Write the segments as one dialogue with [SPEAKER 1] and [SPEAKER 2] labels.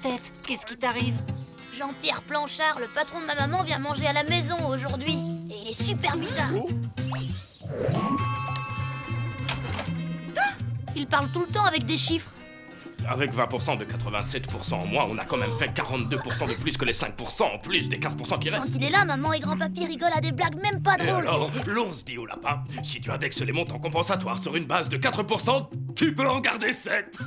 [SPEAKER 1] tête. Qu'est-ce qui t'arrive?
[SPEAKER 2] Jean-Pierre Planchard, le patron de ma maman, vient manger à la maison aujourd'hui. Et il est super bizarre. Ah, il parle tout le temps avec des chiffres.
[SPEAKER 3] Avec 20% de 87% en moins, on a quand même fait 42% de plus que les 5% en plus des 15% qui
[SPEAKER 2] Quand
[SPEAKER 3] restent.
[SPEAKER 2] il est là, maman et grand-papy rigolent à des blagues même pas
[SPEAKER 3] Et
[SPEAKER 2] drôles.
[SPEAKER 3] alors, l'ours dit au lapin, si tu indexes les montants compensatoires sur une base de 4%, tu peux en garder 7.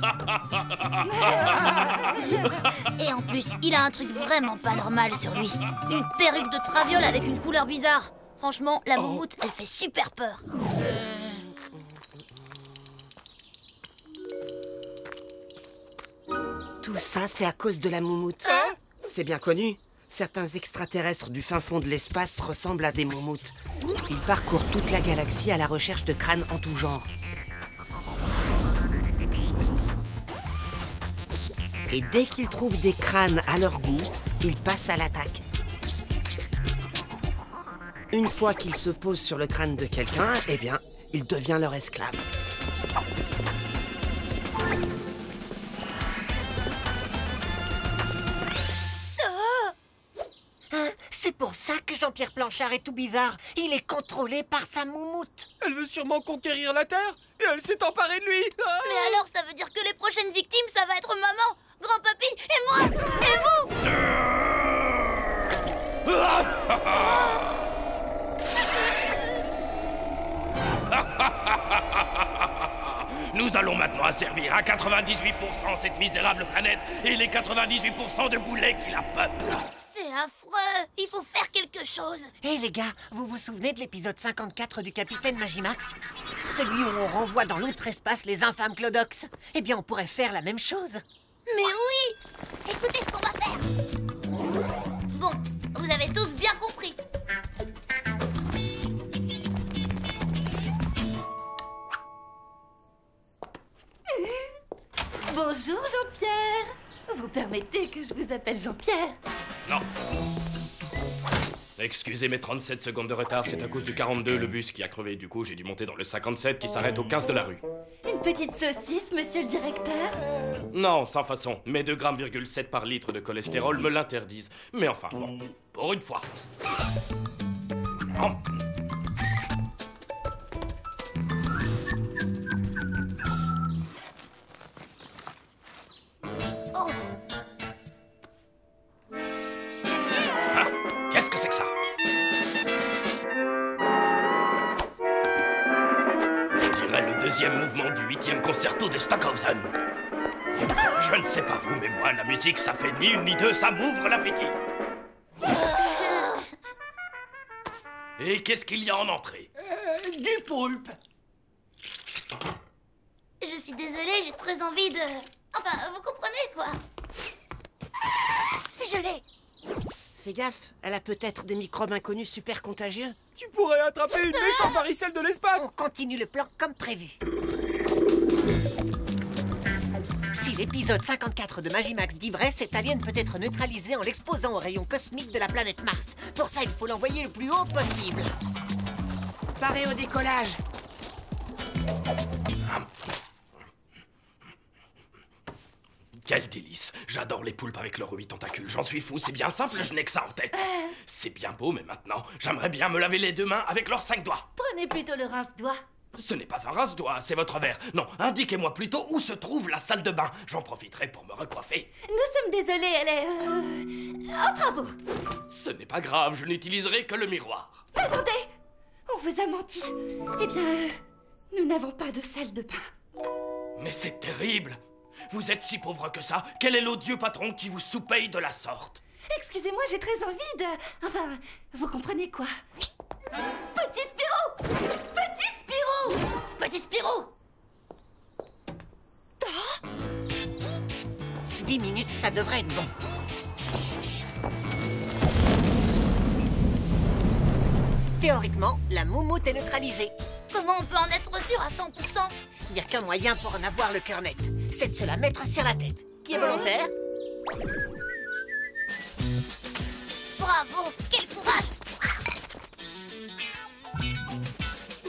[SPEAKER 2] Et en plus, il a un truc vraiment pas normal sur lui. Une perruque de traviole avec une couleur bizarre. Franchement, la moumoute, elle fait super peur.
[SPEAKER 1] Tout ça, c'est à cause de la moumoute. C'est bien connu. Certains extraterrestres du fin fond de l'espace ressemblent à des moumoutes. Ils parcourent toute la galaxie à la recherche de crânes en tout genre. Et dès qu'ils trouvent des crânes à leur goût, ils passent à l'attaque. Une fois qu'ils se posent sur le crâne de quelqu'un, eh bien, il devient leur esclave. C'est pour ça que Jean-Pierre Planchard est tout bizarre. Il est contrôlé par sa moumoute.
[SPEAKER 4] Elle veut sûrement conquérir la Terre et elle s'est emparée de lui. Ah!
[SPEAKER 2] Mais alors, ça veut dire que les prochaines victimes, ça va être maman, grand-papy et moi et vous.
[SPEAKER 3] Nous allons maintenant asservir à 98% cette misérable planète et les 98% de boulets qui la peuplent.
[SPEAKER 2] C'est affreux. Il faut faire quelque chose.
[SPEAKER 1] Hé les gars, vous vous souvenez de l'épisode 54 du Capitaine Magimax? Celui où on renvoie dans l'outre-espace les infâmes Clodox. Eh bien, on pourrait faire la même chose.
[SPEAKER 2] Mais oui. Écoutez ce qu'on va faire. Bon, vous avez tous bien compris.
[SPEAKER 5] Bonjour Jean-Pierre. Vous permettez que je vous appelle Jean-Pierre?
[SPEAKER 3] Non. Excusez mes 37 secondes de retard, c'est à cause du 42, le bus qui a crevé. Du coup, j'ai dû monter dans le 57 qui s'arrête au 15 de la rue.
[SPEAKER 5] Une petite saucisse, monsieur le directeur?
[SPEAKER 3] Non, sans façon. Mes 2,7 g par litre de cholestérol me l'interdisent. Mais enfin, bon, pour une fois. Oh. Qu'est-ce que c'est que ça? On dirait le deuxième mouvement du 8e concerto de Stockhausen. Je ne sais pas vous, mais moi, la musique, ça fait ni une ni deux, ça m'ouvre l'appétit. Et qu'est-ce qu'il y a en entrée?
[SPEAKER 4] Du poulpe.
[SPEAKER 2] Je suis désolée, j'ai très envie de... Enfin, vous comprenez quoi? Je l'ai.
[SPEAKER 1] Fais gaffe, elle a peut-être des microbes inconnus super contagieux.
[SPEAKER 4] Tu pourrais attraper une méchante varicelle de l'espace.
[SPEAKER 1] On continue le plan comme prévu. Si l'épisode 54 de Magimax dit vrai, cet alien peut être neutralisé en l'exposant aux rayons cosmiques de la planète Mars. Pour ça, il faut l'envoyer le plus haut possible. Paré au décollage.
[SPEAKER 3] Quel délice! J'adore les poulpes avec leurs 8 tentacules. J'en suis fou, c'est bien simple, je n'ai que ça en tête. C'est bien beau, mais maintenant, j'aimerais bien me laver les deux mains avec leurs 5 doigts.
[SPEAKER 5] Prenez plutôt le rince-doigt.
[SPEAKER 3] Ce n'est pas un rince-doigt, c'est votre verre. Non, indiquez-moi plutôt où se trouve la salle de bain. J'en profiterai pour me recoiffer.
[SPEAKER 5] Nous sommes désolés, elle est... en travaux.
[SPEAKER 3] Ce n'est pas grave, je n'utiliserai que le miroir.
[SPEAKER 5] Attendez, on vous a menti. Eh bien, nous n'avons pas de salle de bain.
[SPEAKER 3] Mais c'est terrible! Vous êtes si pauvre que ça. Quel est l'odieux patron qui vous sous-paye de la sorte?
[SPEAKER 5] Excusez-moi, j'ai très envie de... Enfin, vous comprenez quoi? Petit Spirou! Petit Spirou!
[SPEAKER 2] Petit Spirou!
[SPEAKER 1] 10 minutes, ça devrait être bon. Théoriquement, la moumoute est neutralisée.
[SPEAKER 2] Comment on peut en être sûr à 100%?
[SPEAKER 1] Il n'y a qu'un moyen pour en avoir le cœur net. C'est de se la mettre sur la tête. Qui est volontaire?
[SPEAKER 2] Bravo! Quel courage!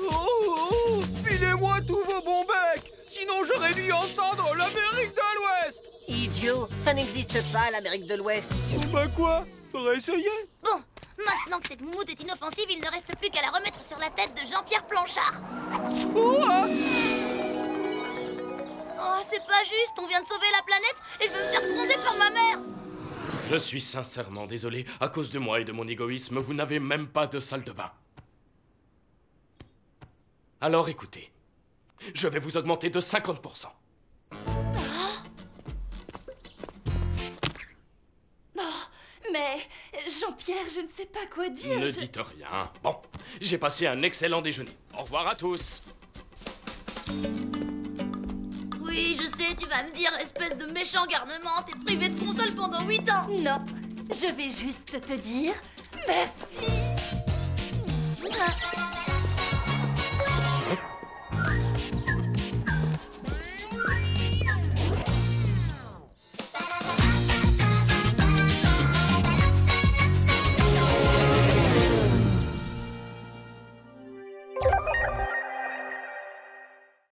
[SPEAKER 4] Oh, filez-moi tous vos bons becs. Sinon, je réduis en cendres l'Amérique de l'Ouest.
[SPEAKER 1] Idiot! Joe, ça n'existe pas, l'Amérique de l'Ouest.
[SPEAKER 4] Bah quoi? Faudrait essayer.
[SPEAKER 2] Bon, maintenant que cette moumoute est inoffensive, il ne reste plus qu'à la remettre sur la tête de Jean-Pierre Planchard.
[SPEAKER 4] Ouah!
[SPEAKER 2] Oh, c'est pas juste, on vient de sauver la planète et je vais me faire gronder par ma mère.
[SPEAKER 3] Je suis sincèrement désolé. À cause de moi et de mon égoïsme, vous n'avez même pas de salle de bain. Alors écoutez, je vais vous augmenter de 50%.
[SPEAKER 5] Mais Jean-Pierre, je ne sais pas quoi dire.
[SPEAKER 3] Ne dites rien. Bon, j'ai passé un excellent déjeuner. Au revoir à tous.
[SPEAKER 2] Oui, je sais, tu vas me dire, espèce de méchant garnement, t'es privé de console pendant 8 ans.
[SPEAKER 5] Non, je vais juste te dire merci.